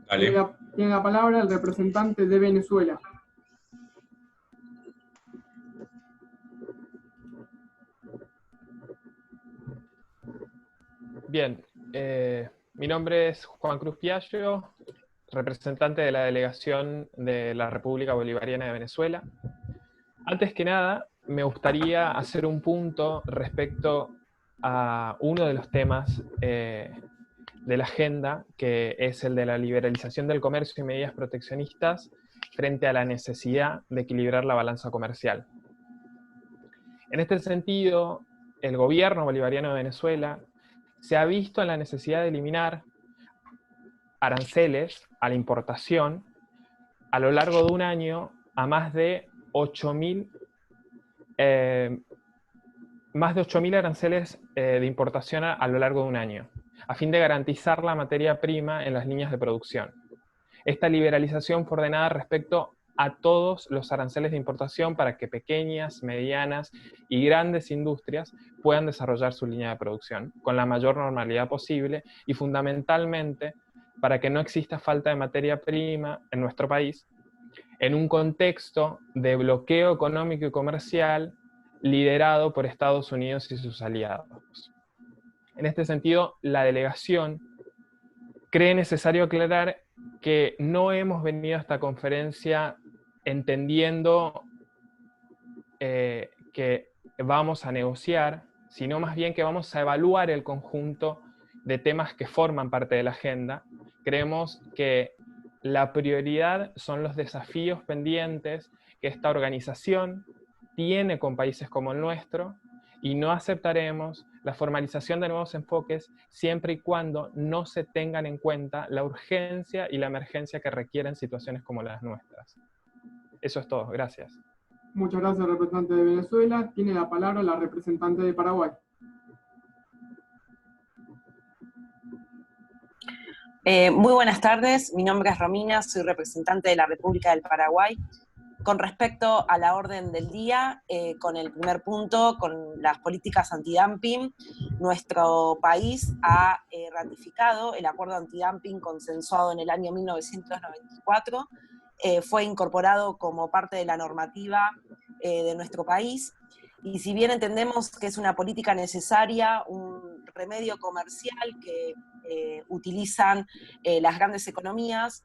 Dale. Tiene la palabra el representante de Venezuela. Bien, mi nombre es Juan Cruz Piaggio, representante de la delegación de la República Bolivariana de Venezuela. Antes que nada, me gustaría hacer un punto respecto a uno de los temas de la agenda, que es el de la liberalización del comercio y medidas proteccionistas frente a la necesidad de equilibrar la balanza comercial. En este sentido, el gobierno bolivariano de Venezuela se ha visto en la necesidad de eliminar aranceles a la importación a lo largo de un año a más de 8.000 aranceles de importación a lo largo de un año, a fin de garantizar la materia prima en las líneas de producción. Esta liberalización fue ordenada respecto a todos los aranceles de importación para que pequeñas, medianas y grandes industrias puedan desarrollar su línea de producción con la mayor normalidad posible y fundamentalmente para que no exista falta de materia prima en nuestro país en un contexto de bloqueo económico y comercial liderado por Estados Unidos y sus aliados. En este sentido, la delegación cree necesario aclarar que no hemos venido a esta conferencia entendiendo que vamos a negociar, sino más bien que vamos a evaluar el conjunto de temas que forman parte de la agenda. Creemos que la prioridad son los desafíos pendientes que esta organización tiene con países como el nuestro, y no aceptaremos la formalización de nuevos enfoques siempre y cuando no se tengan en cuenta la urgencia y la emergencia que requieren situaciones como las nuestras. Eso es todo, gracias. Muchas gracias, representante de Venezuela. Tiene la palabra la representante de Paraguay. Muy buenas tardes, mi nombre es Romina, soy representante de la República del Paraguay. Con respecto a la orden del día, con el primer punto, con las políticas antidumping, nuestro país ha ratificado el acuerdo antidumping consensuado en el año 1994, fue incorporado como parte de la normativa de nuestro país, y si bien entendemos que es una política necesaria, un remedio comercial que utilizan las grandes economías,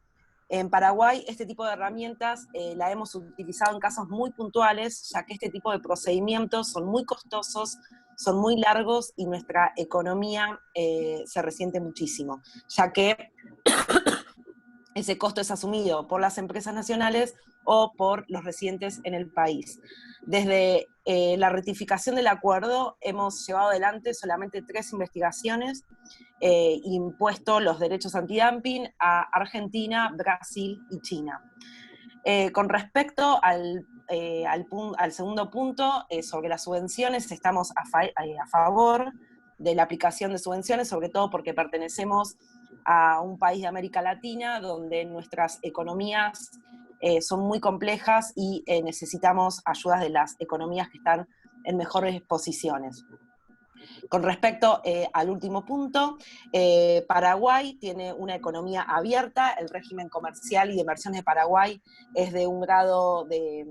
en Paraguay este tipo de herramientas la hemos utilizado en casos muy puntuales, ya que este tipo de procedimientos son muy costosos, son muy largos y nuestra economía se resiente muchísimo, ya que ese costo es asumido por las empresas nacionales o por los residentes en el país. Desde la ratificación del acuerdo hemos llevado adelante solamente 3 investigaciones, impuesto los derechos antidumping a Argentina, Brasil y China. Con respecto al segundo punto, sobre las subvenciones, estamos a favor de la aplicación de subvenciones, sobre todo porque pertenecemos a un país de América Latina donde nuestras economías son muy complejas y necesitamos ayudas de las economías que están en mejores posiciones. Con respecto al último punto, Paraguay tiene una economía abierta, el régimen comercial y de inversiones de Paraguay es de un grado de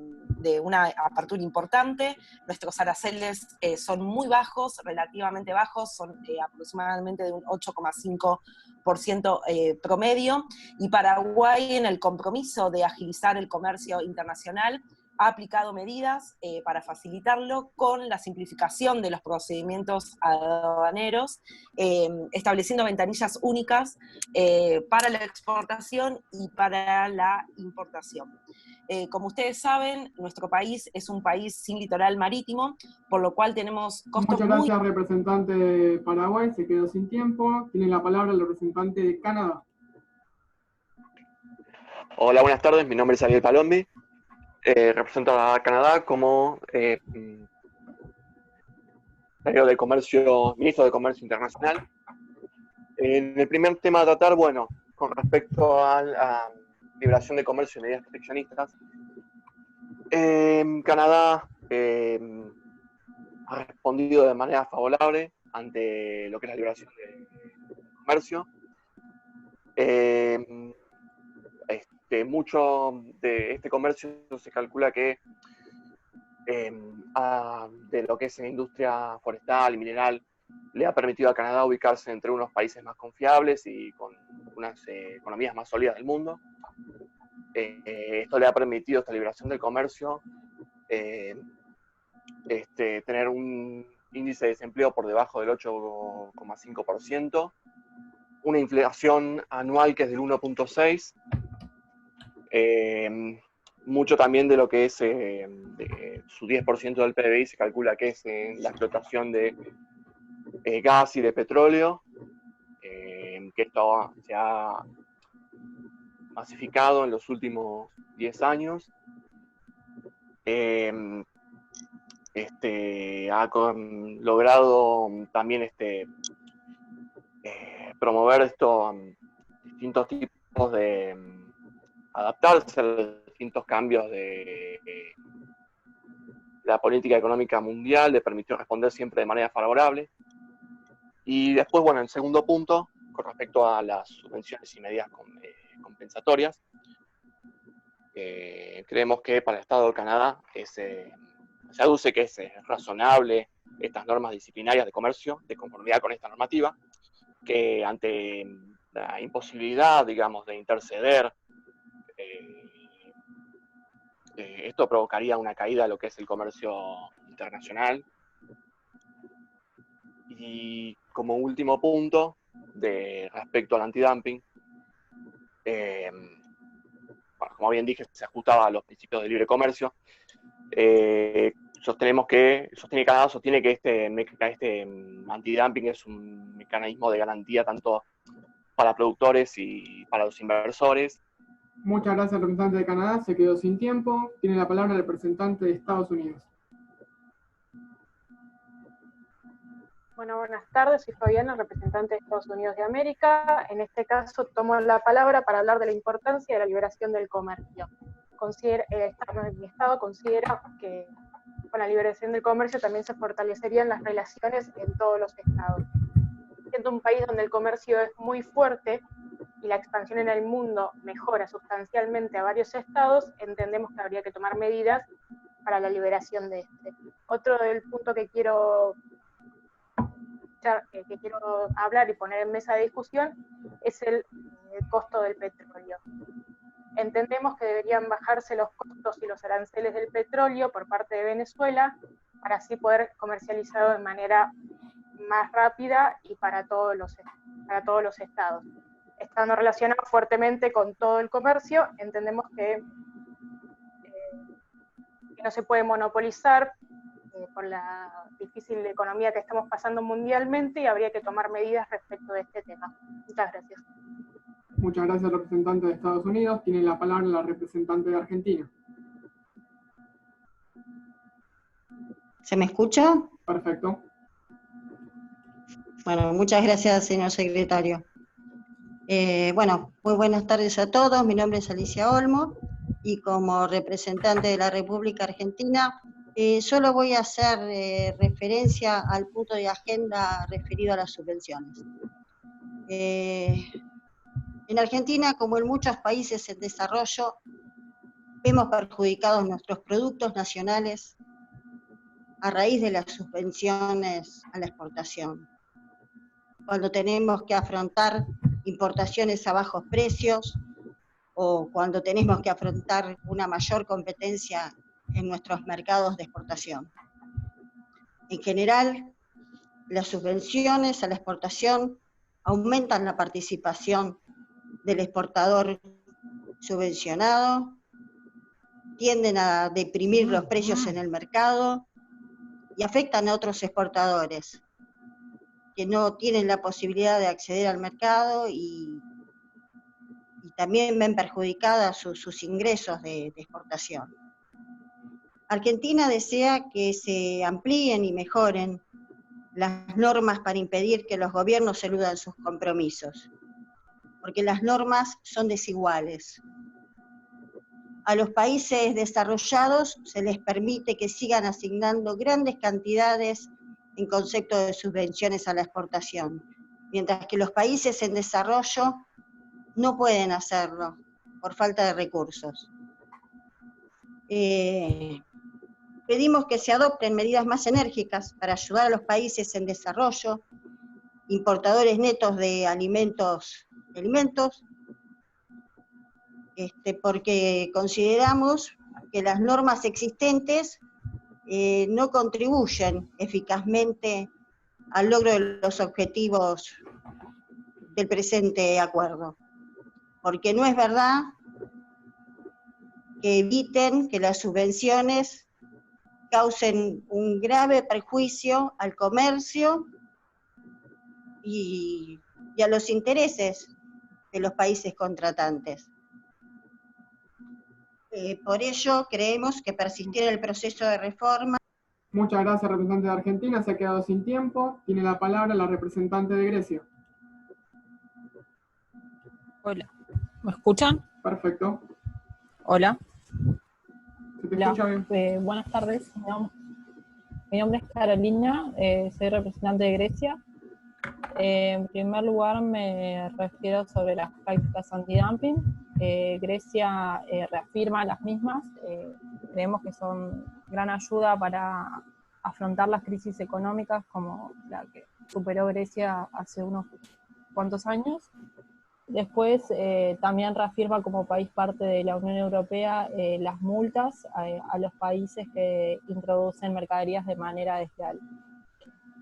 una apertura importante, nuestros aranceles son muy bajos, relativamente bajos, son aproximadamente de un 8,5% promedio, y Paraguay, en el compromiso de agilizar el comercio internacional, ha aplicado medidas para facilitarlo con la simplificación de los procedimientos aduaneros, estableciendo ventanillas únicas para la exportación y para la importación. Como ustedes saben, nuestro país es un país sin litoral marítimo, por lo cual tenemos costos Muchas gracias, representante de Paraguay, se quedó sin tiempo. Tiene la palabra el representante de Canadá. Hola, buenas tardes, mi nombre es Ariel Palombi. Represento a Canadá como de Comercio, ministro de Comercio Internacional. En el primer tema a tratar, bueno, con respecto a la liberación de comercio y medidas proteccionistas, Canadá ha respondido de manera favorable ante lo que es la liberación de comercio. Mucho de este comercio se calcula que de lo que es la industria forestal y mineral le ha permitido a Canadá ubicarse entre unos países más confiables y con unas economías más sólidas del mundo. Esto le ha permitido, esta liberación del comercio, tener un índice de desempleo por debajo del 8,5%, una inflación anual que es del 1,6%, mucho también de lo que es de su 10% del PBI se calcula que es la explotación de gas y de petróleo, que esto se ha masificado en los últimos 10 años. Ha logrado también promover estos distintos tipos de adaptarse a los distintos cambios de la política económica mundial, le permitió responder siempre de manera favorable. Y después, bueno, el segundo punto, con respecto a las subvenciones y medidas compensatorias, creemos que para el Estado de Canadá se aduce que es razonable estas normas disciplinarias de comercio, de conformidad con esta normativa, que ante la imposibilidad, digamos, de interceder, esto provocaría una caída de lo que es el comercio internacional. Y como último punto, respecto al antidumping, como bien dije, se ajustaba a los principios de libre comercio. Canadá sostiene que este antidumping es un mecanismo de garantía tanto para productores y para los inversores. Muchas gracias al representante de Canadá, se quedó sin tiempo. Tiene la palabra el representante de Estados Unidos. Bueno, buenas tardes, soy Fabiana, representante de Estados Unidos de América. En este caso tomo la palabra para hablar de la importancia de la liberación del comercio. Mi Estado considera que con la liberación del comercio también se fortalecerían las relaciones en todos los estados. Siendo un país donde el comercio es muy fuerte y la expansión en el mundo mejora sustancialmente a varios estados, entendemos que habría que tomar medidas para la liberación de este. Otro del punto que quiero hablar y poner en mesa de discusión es el costo del petróleo. Entendemos que deberían bajarse los costos y los aranceles del petróleo por parte de Venezuela para así poder comercializarlo de manera más rápida y para todos los estados. Estando relacionado fuertemente con todo el comercio, entendemos que no se puede monopolizar por la difícil economía que estamos pasando mundialmente y habría que tomar medidas respecto de este tema. Muchas gracias. Muchas gracias al representante de Estados Unidos. Tiene la palabra la representante de Argentina. ¿Se me escucha? Perfecto. Bueno, muchas gracias, señor secretario. Muy buenas tardes a todos. Mi nombre es Alicia Olmo y como representante de la República Argentina, solo voy a hacer referencia al punto de agenda referido a las subvenciones. En Argentina, como en muchos países en desarrollo, vemos perjudicados nuestros productos nacionales a raíz de las subvenciones a la exportación. Cuando tenemos que afrontar importaciones a bajos precios o cuando tenemos que afrontar una mayor competencia en nuestros mercados de exportación. En general, las subvenciones a la exportación aumentan la participación del exportador subvencionado, tienden a deprimir los precios en el mercado y afectan a otros exportadores que no tienen la posibilidad de acceder al mercado y también ven perjudicadas sus ingresos de exportación. Argentina desea que se amplíen y mejoren las normas para impedir que los gobiernos eludan sus compromisos, porque las normas son desiguales. A los países desarrollados se les permite que sigan asignando grandes cantidades en concepto de subvenciones a la exportación, mientras que los países en desarrollo no pueden hacerlo por falta de recursos. Pedimos que se adopten medidas más enérgicas para ayudar a los países en desarrollo, importadores netos de alimentos, porque consideramos que las normas existentes no contribuyen eficazmente al logro de los objetivos del presente acuerdo. Porque no es verdad que eviten que las subvenciones causen un grave perjuicio al comercio y a los intereses de los países contratantes. Por ello, creemos que persistir el proceso de reforma. Muchas gracias, representante de Argentina. Se ha quedado sin tiempo. Tiene la palabra la representante de Grecia. Hola, ¿me escuchan? Perfecto. Hola. Se te Hola. escucha bien. Buenas tardes. Mi nombre es Carolina, soy representante de Grecia. En primer lugar, me refiero sobre las prácticas antidumping. Grecia reafirma las mismas. Creemos que son gran ayuda para afrontar las crisis económicas como la que superó Grecia hace unos cuantos años. Después, también reafirma como país parte de la Unión Europea las multas a los países que introducen mercaderías de manera desleal.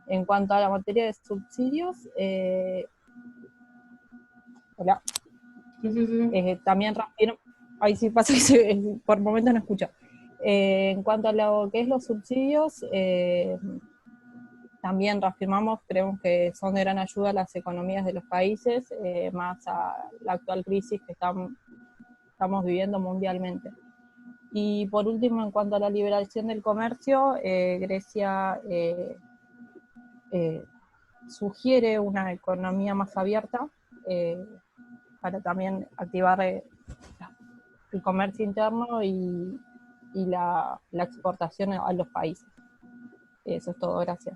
En cuanto a la materia de subsidios, hola. Sí. También reafirma, ahí sí pasa que por momentos no escucho. En cuanto a lo que es los subsidios, también reafirmamos, creemos que son de gran ayuda a las economías de los países, más a la actual crisis que estamos viviendo mundialmente. Y por último, en cuanto a la liberación del comercio, Grecia sugiere una economía más abierta para también activar el comercio interno y la exportación a los países. Eso es todo, gracias.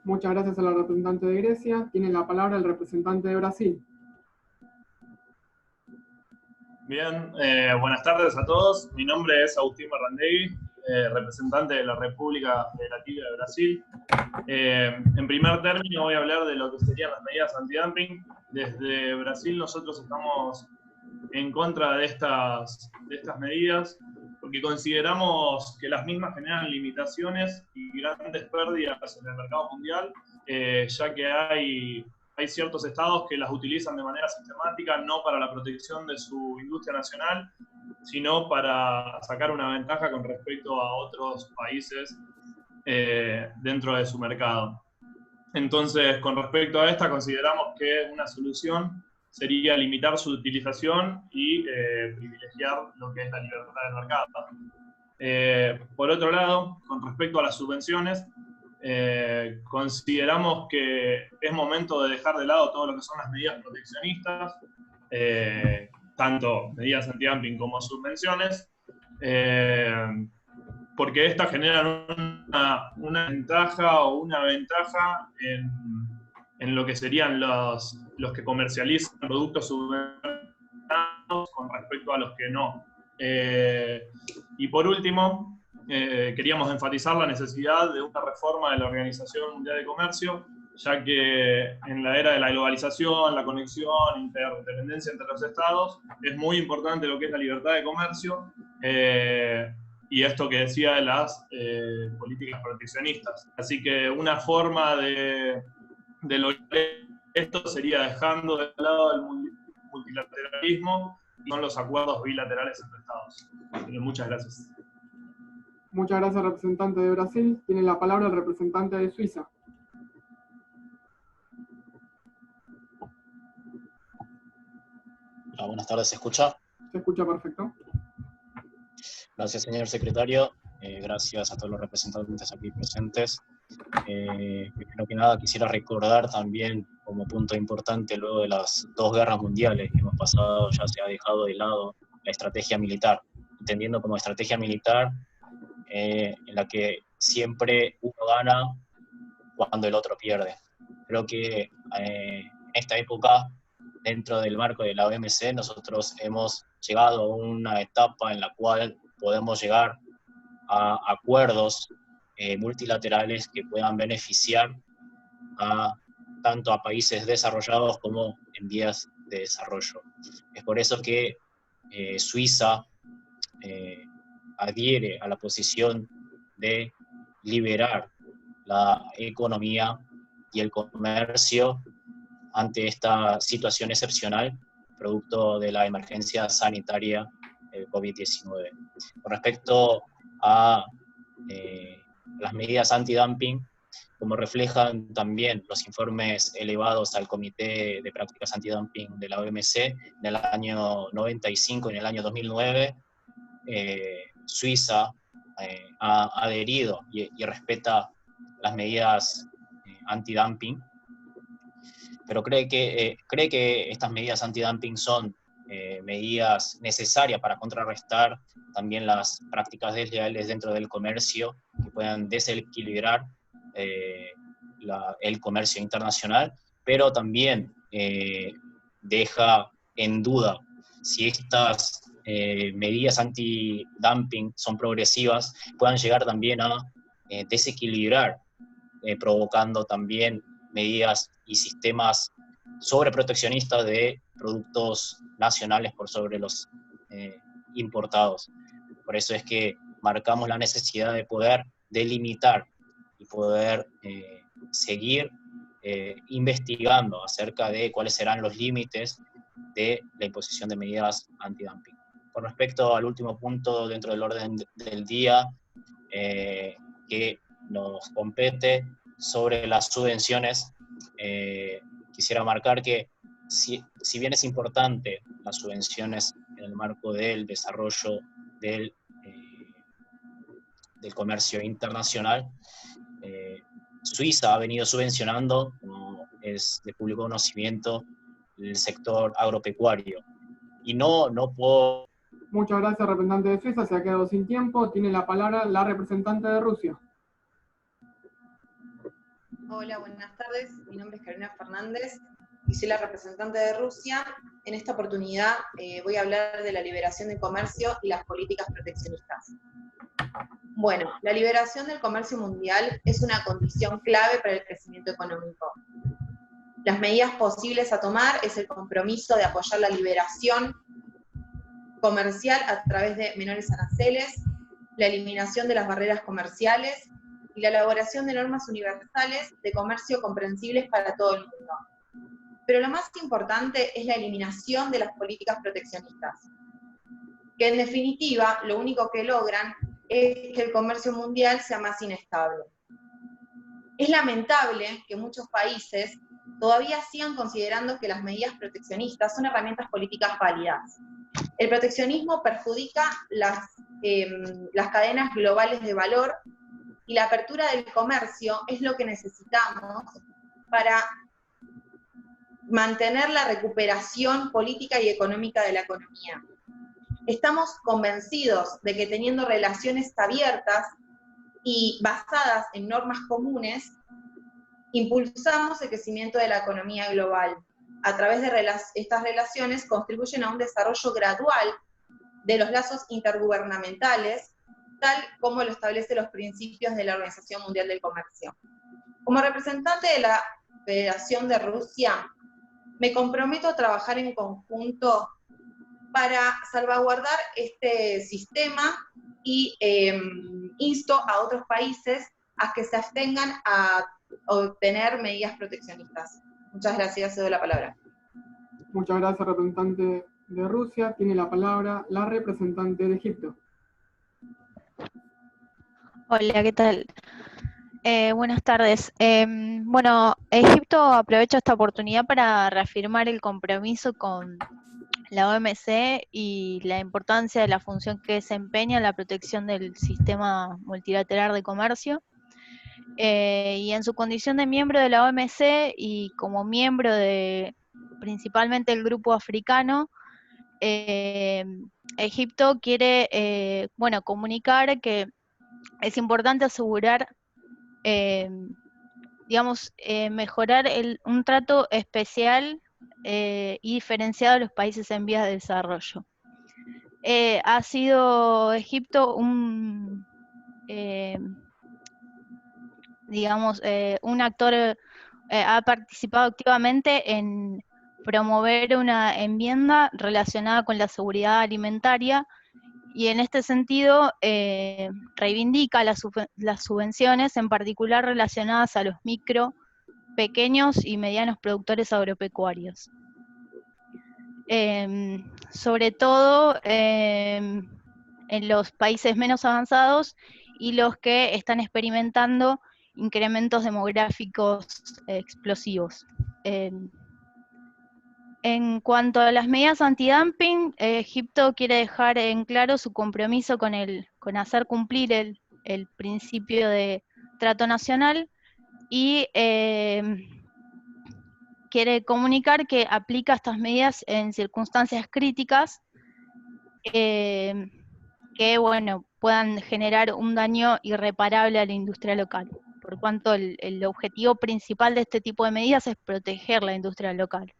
Muchas gracias a la representante de Grecia. Tiene la palabra el representante de Brasil. Bien, buenas tardes a todos. Mi nombre es Agustín Barrandegui, representante de la República Federativa de Brasil. En primer término voy a hablar de lo que serían las medidas antidumping. Desde Brasil nosotros estamos en contra de estas medidas porque consideramos que las mismas generan limitaciones y grandes pérdidas en el mercado mundial, ya que hay ciertos estados que las utilizan de manera sistemática, no para la protección de su industria nacional, sino para sacar una ventaja con respecto a otros países dentro de su mercado. Entonces, con respecto a esta, consideramos que una solución sería limitar su utilización y privilegiar lo que es la libertad del mercado. Por otro lado, con respecto a las subvenciones, consideramos que es momento de dejar de lado todo lo que son las medidas proteccionistas, tanto medidas antidumping como subvenciones, porque estas generan una ventaja o una ventaja en lo que serían los que comercializan productos subvencionados con respecto a los que no. Y por último, queríamos enfatizar la necesidad de una reforma de la Organización Mundial de Comercio, ya que en la era de la globalización, la conexión, interdependencia entre los estados, es muy importante lo que es la libertad de comercio, y esto que decía de las políticas proteccionistas. Así que una forma de lograr esto sería dejando de lado el multilateralismo y son los acuerdos bilaterales entre estados. Muchas gracias. Muchas gracias, representante de Brasil. Tiene la palabra el representante de Suiza. Hola, buenas tardes, ¿se escucha? Se escucha perfecto. Gracias, señor secretario. Gracias a todos los representantes aquí presentes. Primero que nada, quisiera recordar también como punto importante, luego de las 2 guerras mundiales que hemos pasado, ya se ha dejado de lado la estrategia militar, entendiendo como estrategia militar en la que siempre uno gana cuando el otro pierde. Creo que en esta época dentro del marco de la OMC, nosotros hemos llegado a una etapa en la cual podemos llegar a acuerdos multilaterales que puedan beneficiar tanto a países desarrollados como en vías de desarrollo. Es por eso que Suiza adhiere a la posición de liberar la economía y el comercio ante esta situación excepcional, producto de la emergencia sanitaria del COVID-19. Con respecto a las medidas antidumping, como reflejan también los informes elevados al Comité de Prácticas Antidumping de la OMC en el año 95 y en el año 2009, Suiza ha adherido y respeta las medidas antidumping, pero cree que estas medidas antidumping son medidas necesarias para contrarrestar también las prácticas desleales dentro del comercio que puedan desequilibrar el comercio internacional, pero también deja en duda si estas medidas anti-dumping son progresivas, puedan llegar también a desequilibrar, provocando también medidas y sistemas sobreproteccionistas de productos nacionales por sobre los importados. Por eso es que marcamos la necesidad de poder delimitar y poder seguir investigando acerca de cuáles serán los límites de la imposición de medidas antidumping. Con respecto al último punto dentro del orden del día que nos compete sobre las subvenciones, quisiera marcar que si bien es importante las subvenciones en el marco del desarrollo del comercio internacional, Suiza ha venido subvencionando, como es de público conocimiento, el sector agropecuario. Y no puedo... Muchas gracias, representante de Suiza. Se ha quedado sin tiempo. Tiene la palabra la representante de Rusia. Hola, buenas tardes. Mi nombre es Carolina Fernández y soy la representante de Rusia. En esta oportunidad voy a hablar de la liberación del comercio y las políticas proteccionistas. Bueno, la liberación del comercio mundial es una condición clave para el crecimiento económico. Las medidas posibles a tomar es el compromiso de apoyar la liberación comercial a través de menores aranceles, la eliminación de las barreras comerciales y la elaboración de normas universales de comercio comprensibles para todo el mundo. Pero lo más importante es la eliminación de las políticas proteccionistas, que en definitiva lo único que logran es que el comercio mundial sea más inestable. Es lamentable que muchos países todavía sigan considerando que las medidas proteccionistas son herramientas políticas válidas. El proteccionismo perjudica las cadenas globales de valor y la apertura del comercio es lo que necesitamos para mantener la recuperación política y económica de la economía. Estamos convencidos de que teniendo relaciones abiertas y basadas en normas comunes, impulsamos el crecimiento de la economía global. A través de estas relaciones contribuyen a un desarrollo gradual de los lazos intergubernamentales, tal como lo establecen los principios de la Organización Mundial del Comercio. Como representante de la Federación de Rusia, me comprometo a trabajar en conjunto para salvaguardar este sistema y insto a otros países a que se abstengan a obtener medidas proteccionistas. Muchas gracias, cedo la palabra. Muchas gracias, representante de Rusia. Tiene la palabra la representante de Egipto. Hola, ¿qué tal? Buenas tardes. Bueno, Egipto aprovecha esta oportunidad para reafirmar el compromiso con la OMC y la importancia de la función que desempeña en la protección del sistema multilateral de comercio. Y en su condición de miembro de la OMC y como miembro de principalmente el grupo africano, Egipto quiere comunicar que es importante asegurar, mejorar un trato especial y diferenciado de los países en vías de desarrollo. Ha sido Egipto un actor, ha participado activamente en promover una enmienda relacionada con la seguridad alimentaria y en este sentido reivindica las subvenciones, en particular relacionadas a los micro, pequeños y medianos productores agropecuarios. Sobre todo en los países menos avanzados y los que están experimentando incrementos demográficos explosivos. En cuanto a las medidas antidumping, Egipto quiere dejar en claro su compromiso con hacer cumplir el principio de trato nacional y quiere comunicar que aplica estas medidas en circunstancias críticas que puedan generar un daño irreparable a la industria local. Por cuanto el objetivo principal de este tipo de medidas es proteger la industria local.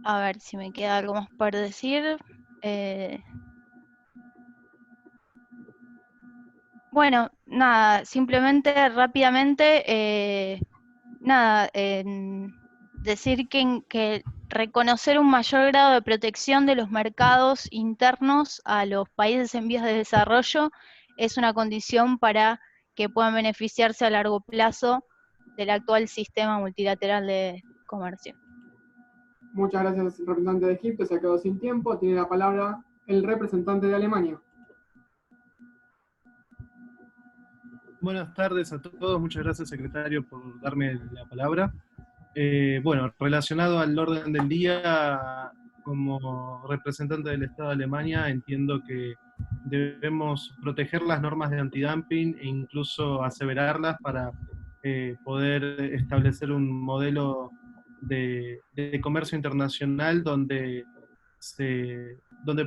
A ver si me queda algo más por decir. Bueno, nada, simplemente rápidamente, decir que reconocer un mayor grado de protección de los mercados internos a los países en vías de desarrollo es una condición para que puedan beneficiarse a largo plazo del actual sistema multilateral de comercio. Muchas gracias, representante de Egipto. Se ha quedado sin tiempo. Tiene la palabra el representante de Alemania. Buenas tardes a todos. Muchas gracias, secretario, por darme la palabra. Relacionado al orden del día, como representante del Estado de Alemania, entiendo que debemos proteger las normas de antidumping e incluso aseverarlas para poder establecer un modelo de comercio internacional donde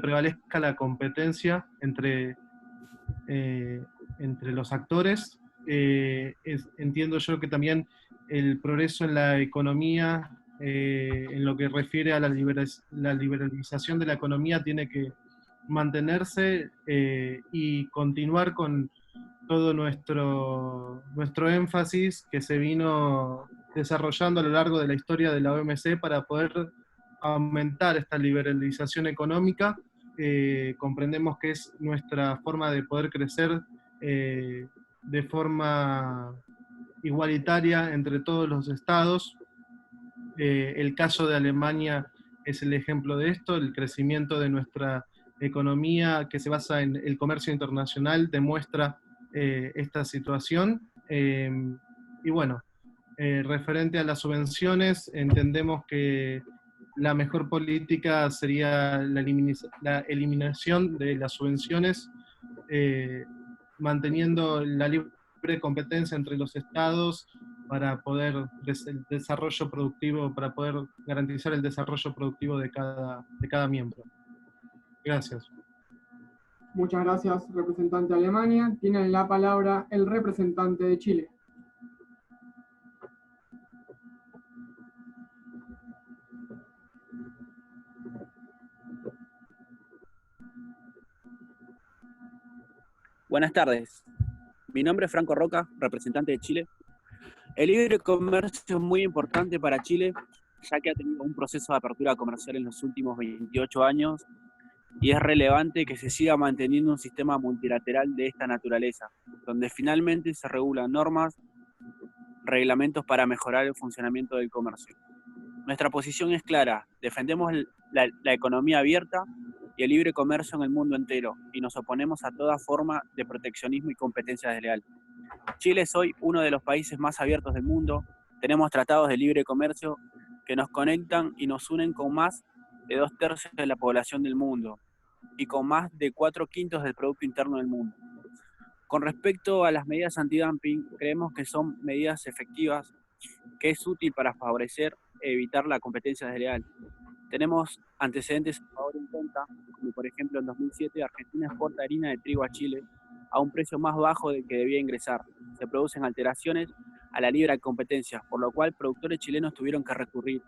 prevalezca la competencia entre los actores. Entiendo yo que también el progreso en la economía, en lo que refiere a la liberalización de la economía, tiene que mantenerse y continuar con todo nuestro énfasis que se vino desarrollando a lo largo de la historia de la OMC para poder aumentar esta liberalización económica. Comprendemos que es nuestra forma de poder crecer de forma igualitaria entre todos los estados. El caso de Alemania es el ejemplo de esto. El crecimiento de nuestra economía, que se basa en el comercio internacional, demuestra esta situación. Referente a las subvenciones, entendemos que la mejor política sería la eliminación de las subvenciones, manteniendo la libre competencia entre los estados para poder garantizar el desarrollo productivo de cada miembro. Gracias. Muchas gracias, representante de Alemania. Tiene la palabra el representante de Chile. Buenas tardes. Mi nombre es Franco Roca, representante de Chile. El libre comercio es muy importante para Chile, ya que ha tenido un proceso de apertura comercial en los últimos 28 años y es relevante que se siga manteniendo un sistema multilateral de esta naturaleza, donde finalmente se regulan normas, reglamentos para mejorar el funcionamiento del comercio. Nuestra posición es clara: defendemos la economía abierta y el libre comercio en el mundo entero, y nos oponemos a toda forma de proteccionismo y competencia desleal. Chile es hoy uno de los países más abiertos del mundo. Tenemos tratados de libre comercio que nos conectan y nos unen con más de 2/3 de la población del mundo y con más de 4/5 del Producto Interno del mundo. Con respecto a las medidas antidumping, creemos que son medidas efectivas, que es útil para favorecer e evitar la competencia desleal. Tenemos antecedentes a favor y en contra, como por ejemplo en 2007 Argentina exporta harina de trigo a Chile a un precio más bajo del que debía ingresar. Se producen alteraciones a la libre competencia, por lo cual productores chilenos tuvieron que recurrir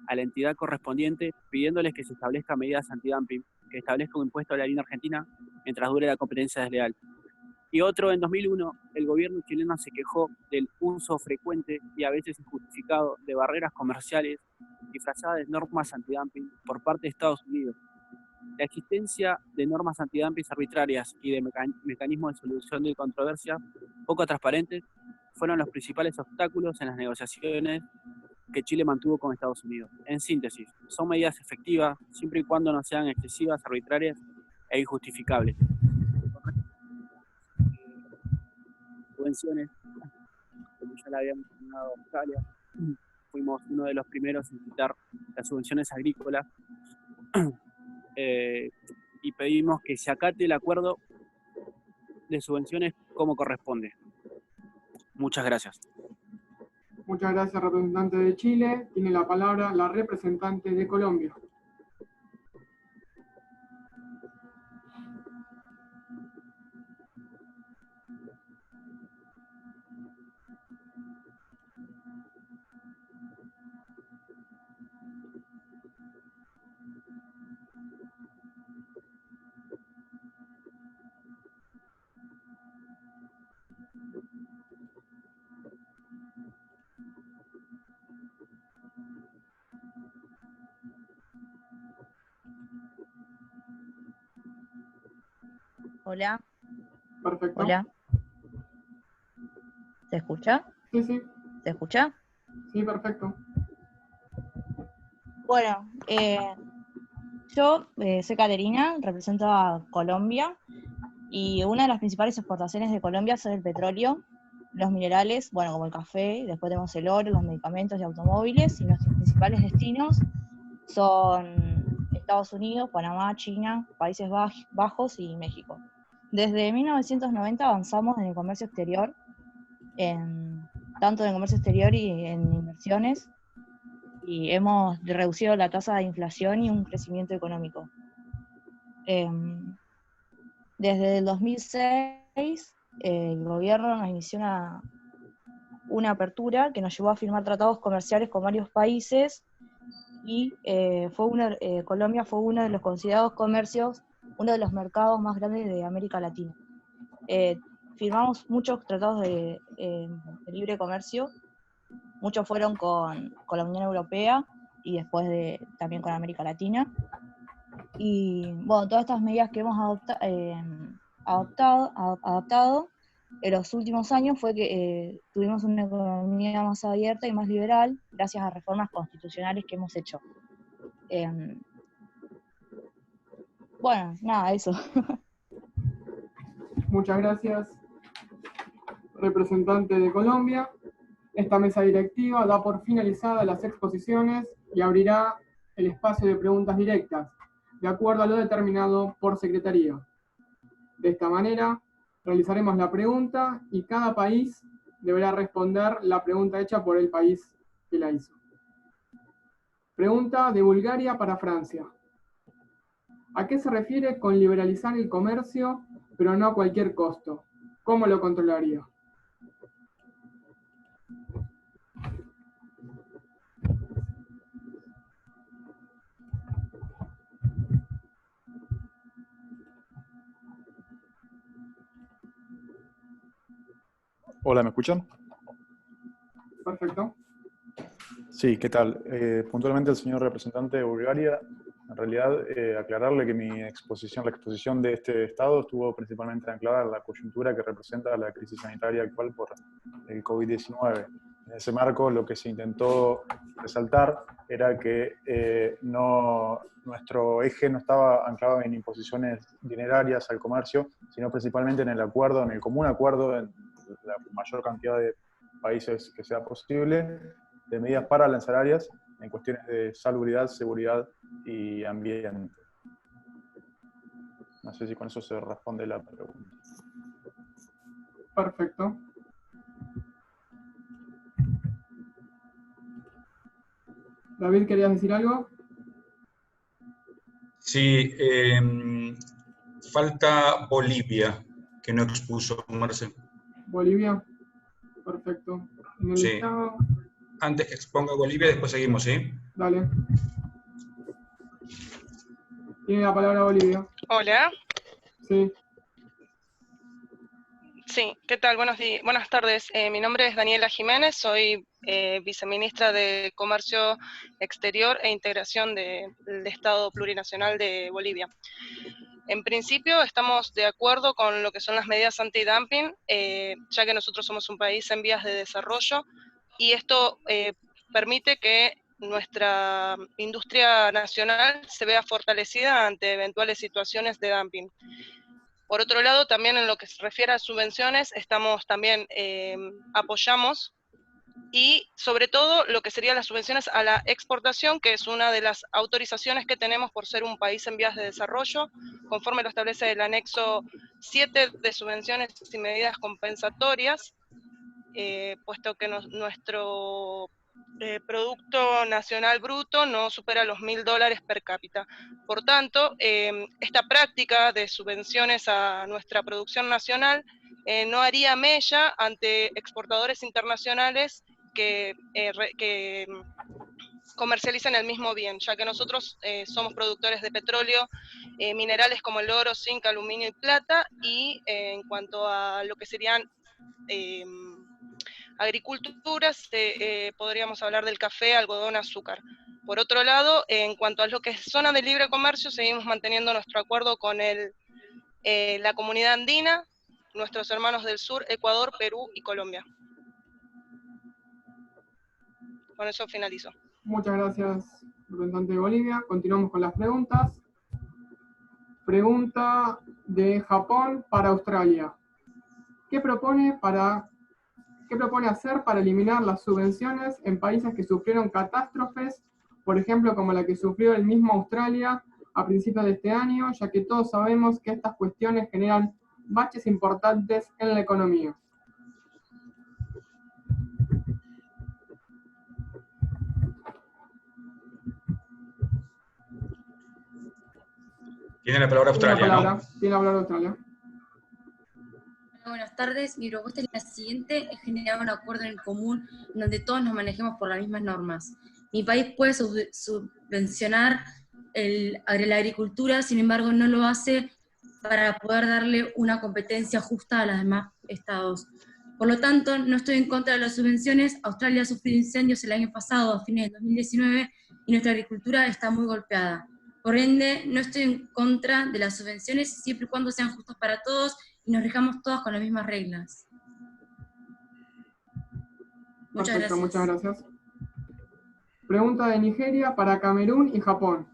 a la entidad correspondiente pidiéndoles que se establezcan medidas antidumping, que establezca un impuesto a la harina argentina mientras dure la competencia desleal. Y otro, en 2001, el gobierno chileno se quejó del uso frecuente y a veces injustificado de barreras comerciales disfrazadas de normas antidumping por parte de Estados Unidos. La existencia de normas antidumping arbitrarias y de mecanismos de solución de controversia poco transparentes fueron los principales obstáculos en las negociaciones que Chile mantuvo con Estados Unidos. En síntesis, son medidas efectivas siempre y cuando no sean excesivas, arbitrarias e injustificables. Subvenciones, como ya la habíamos mencionado Australia, fuimos uno de los primeros en quitar las subvenciones agrícolas y pedimos que se acate el acuerdo de subvenciones como corresponde. Muchas gracias. Muchas gracias, representante de Chile. Tiene la palabra la representante de Colombia. Hola. Perfecto. Hola. ¿Se escucha? Sí, sí. ¿Se escucha? Sí, perfecto. Bueno, yo soy Caterina, represento a Colombia y una de las principales exportaciones de Colombia son el petróleo, los minerales, bueno, como el café, después tenemos el oro, los medicamentos y automóviles, y nuestros principales destinos son Estados Unidos, Panamá, China, Países Bajos y México. Desde 1990 avanzamos en el comercio exterior, tanto en el comercio exterior y en inversiones, y hemos reducido la tasa de inflación y un crecimiento económico. Desde el 2006, el gobierno nos inició una apertura que nos llevó a firmar tratados comerciales con varios países, y Colombia fue uno de los considerados uno de los mercados más grandes de América Latina. Firmamos muchos tratados de libre comercio, muchos fueron con la Unión Europea y después también con América Latina. Y bueno, todas estas medidas que hemos adaptado en los últimos años fue que tuvimos una economía más abierta y más liberal gracias a reformas constitucionales que hemos hecho. Bueno, nada, eso. Muchas gracias, representante de Colombia. Esta mesa directiva da por finalizadas las exposiciones y abrirá el espacio de preguntas directas, de acuerdo a lo determinado por Secretaría. De esta manera, realizaremos la pregunta y cada país deberá responder la pregunta hecha por el país que la hizo. Pregunta de Bulgaria para Francia. ¿A qué se refiere con liberalizar el comercio, pero no a cualquier costo? ¿Cómo lo controlaría? Hola, ¿me escuchan? Perfecto. Sí, ¿qué tal? Puntualmente el señor representante de Bulgaria, en realidad aclararle que la exposición de este estado estuvo principalmente anclada en la coyuntura que representa la crisis sanitaria actual por el COVID-19. En ese marco lo que se intentó resaltar era que nuestro eje no estaba anclado en imposiciones dinerarias al comercio, sino principalmente en el común acuerdo en la mayor cantidad de países que sea posible, de medidas paralanzarias en cuestiones de salubridad, seguridad y ambiente. No sé si con eso se responde la pregunta. Perfecto. David, ¿querías decir algo? Sí, falta Bolivia, que no expuso Marce. Bolivia. Perfecto. En el Sí. listado, Antes que exponga Bolivia, después seguimos, ¿sí? dale. Tiene la palabra Bolivia. Hola. Sí. Sí, ¿qué tal? Buenas tardes. Mi nombre es Daniela Jiménez, soy viceministra de Comercio Exterior e Integración del Estado Plurinacional de Bolivia. En principio estamos de acuerdo con lo que son las medidas antidumping, ya que nosotros somos un país en vías de desarrollo y esto permite que nuestra industria nacional se vea fortalecida ante eventuales situaciones de dumping. Por otro lado, también en lo que se refiere a subvenciones, estamos también apoyamos y sobre todo lo que serían las subvenciones a la exportación, que es una de las autorizaciones que tenemos por ser un país en vías de desarrollo, conforme lo establece el anexo 7 de subvenciones y medidas compensatorias, puesto que nuestro Producto Nacional Bruto no supera los $1.000 per cápita. Por tanto, esta práctica de subvenciones a nuestra producción nacional no haría mella ante exportadores internacionales que comercializan el mismo bien, ya que nosotros somos productores de petróleo, minerales como el oro, zinc, aluminio y plata, y en cuanto a lo que serían agriculturas, podríamos hablar del café, algodón, azúcar. Por otro lado, en cuanto a lo que es zona de libre comercio, seguimos manteniendo nuestro acuerdo con la comunidad andina, nuestros hermanos del sur, Ecuador, Perú y Colombia. Con eso finalizo. Muchas gracias, representante de Bolivia. Continuamos con las preguntas. Pregunta de Japón para Australia. ¿Qué propone hacer para eliminar las subvenciones en países que sufrieron catástrofes, por ejemplo, como la que sufrió el mismo Australia a principios de este año, ya que todos sabemos que estas cuestiones generan baches importantes en la economía? Tiene la palabra Australia, ¿no? Tiene la palabra Australia. Buenas tardes, mi propuesta es la siguiente: es generar un acuerdo en común donde todos nos manejemos por las mismas normas. Mi país puede subvencionar la agricultura, sin embargo no lo hace para poder darle una competencia justa a los demás estados. Por lo tanto, no estoy en contra de las subvenciones. Australia sufrió incendios el año pasado, a fines de 2019, y nuestra agricultura está muy golpeada. Por ende, no estoy en contra de las subvenciones siempre y cuando sean justas para todos y nos rijamos todas con las mismas reglas. Muchas Perfecto, gracias. muchas gracias. Pregunta de Nigeria para Camerún y Japón.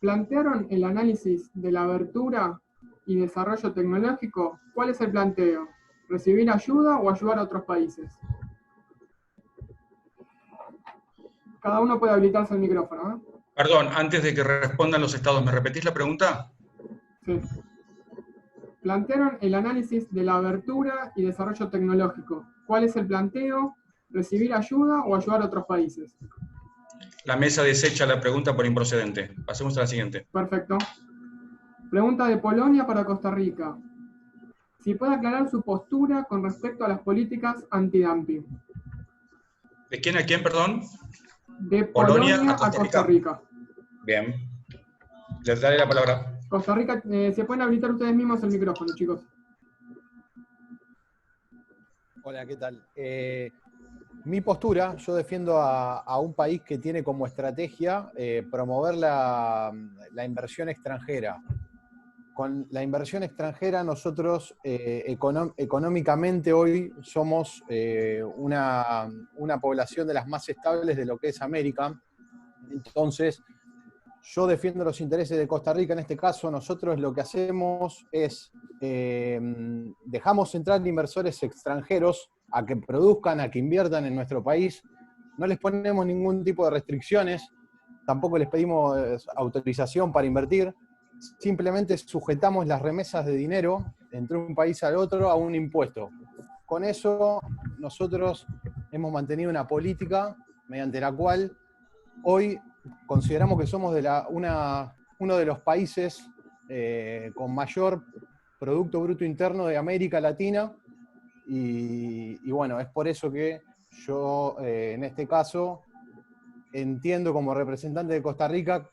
¿Plantearon el análisis de la abertura y desarrollo tecnológico? ¿Cuál es el planteo? ¿Recibir ayuda o ayudar a otros países? Cada uno puede habilitarse el micrófono, ¿eh? Perdón, antes de que respondan los estados, ¿me repetís la pregunta? Sí. Plantearon el análisis de la abertura y desarrollo tecnológico. ¿Cuál es el planteo? ¿Recibir ayuda o ayudar a otros países? La mesa desecha la pregunta por improcedente. Pasemos a la siguiente. Perfecto. Pregunta de Polonia para Costa Rica. Si puede aclarar su postura con respecto a las políticas antidumping. ¿De quién a quién, perdón? De Polonia a Costa Rica. Bien. Les daré la palabra. Costa Rica, se pueden habilitar ustedes mismos el micrófono, chicos. Hola, ¿qué tal? Mi postura, yo defiendo a un país que tiene como estrategia promover la inversión extranjera. Con la inversión extranjera nosotros económicamente hoy somos una población de las más estables de lo que es América. Entonces, yo defiendo los intereses de Costa Rica. En este caso, nosotros lo que hacemos es dejamos entrar inversores extranjeros a que produzcan, a que inviertan en nuestro país. No les ponemos ningún tipo de restricciones, tampoco les pedimos autorización para invertir. Simplemente sujetamos las remesas de dinero entre un país al otro a un impuesto. Con eso nosotros hemos mantenido una política mediante la cual hoy consideramos que somos uno de los países con mayor Producto Bruto Interno de América Latina Y bueno, es por eso que yo, en este caso, entiendo como representante de Costa Rica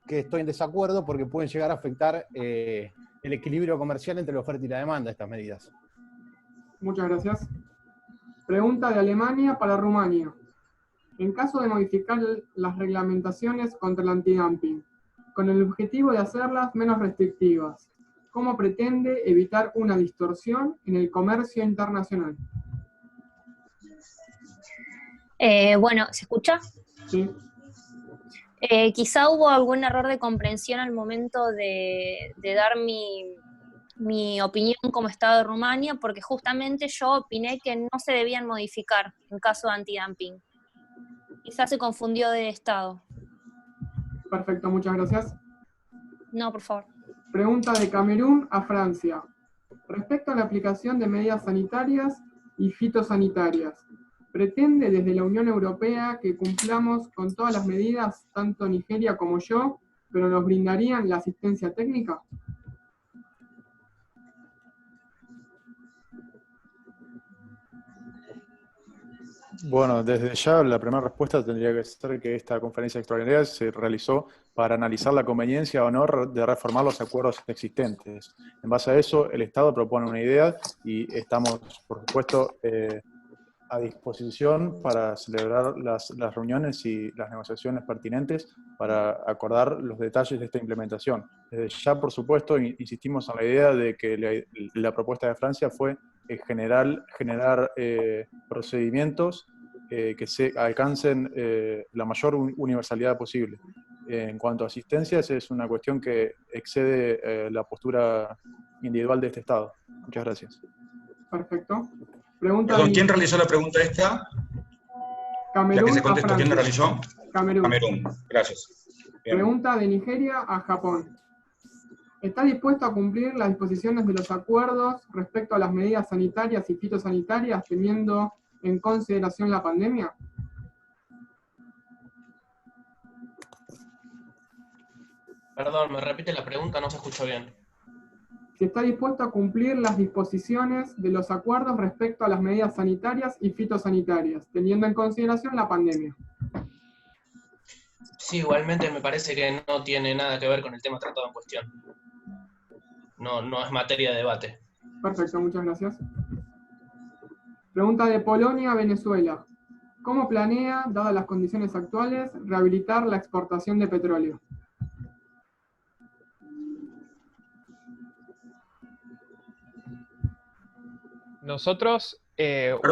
que estoy en desacuerdo porque pueden llegar a afectar el equilibrio comercial entre la oferta y la demanda, estas medidas. Muchas gracias. Pregunta de Alemania para Rumania. En caso de modificar las reglamentaciones contra el antidumping, con el objetivo de hacerlas menos restrictivas, ¿cómo pretende evitar una distorsión en el comercio internacional? Bueno, ¿se escucha? Sí. Quizá hubo algún error de comprensión al momento de dar mi opinión como Estado de Rumania, porque justamente yo opiné que no se debían modificar en caso de antidumping. Quizás se confundió de Estado. Perfecto, muchas gracias. No, por favor. Pregunta de Camerún a Francia. Respecto a la aplicación de medidas sanitarias y fitosanitarias, ¿pretende desde la Unión Europea que cumplamos con todas las medidas, tanto Nigeria como yo, pero nos brindarían la asistencia técnica? Bueno, desde ya la primera respuesta tendría que ser que esta conferencia extraordinaria se realizó para analizar la conveniencia o no de reformar los acuerdos existentes. En base a eso, el Estado propone una idea y estamos, por supuesto, a disposición para celebrar las reuniones y las negociaciones pertinentes para acordar los detalles de esta implementación. Desde ya, por supuesto, insistimos en la idea de que la propuesta de Francia fue generar procedimientos que se alcancen la mayor universalidad posible. En cuanto a asistencias, es una cuestión que excede la postura individual de este Estado. Muchas gracias. Perfecto. Pregunta Perdón, ¿quién realizó la pregunta esta? Camerún, ya que se contestó, ¿quién la realizó? Camerún. Camerún, gracias. Bien. Pregunta de Nigeria a Japón. ¿Está dispuesto a cumplir las disposiciones de los acuerdos respecto a las medidas sanitarias y fitosanitarias teniendo en consideración la pandemia? Perdón, me repite la pregunta, no se escuchó bien. Si está dispuesto a cumplir las disposiciones de los acuerdos respecto a las medidas sanitarias y fitosanitarias, teniendo en consideración la pandemia. Sí, igualmente me parece que no tiene nada que ver con el tema tratado en cuestión. No es materia de debate. Perfecto, muchas gracias. Pregunta de Polonia a Venezuela. ¿Cómo planea, dadas las condiciones actuales, rehabilitar la exportación de petróleo? Nosotros, Perdón,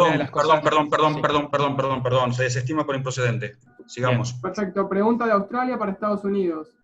se desestima por improcedente. Sigamos. Perfecto, pregunta de Australia para Estados Unidos.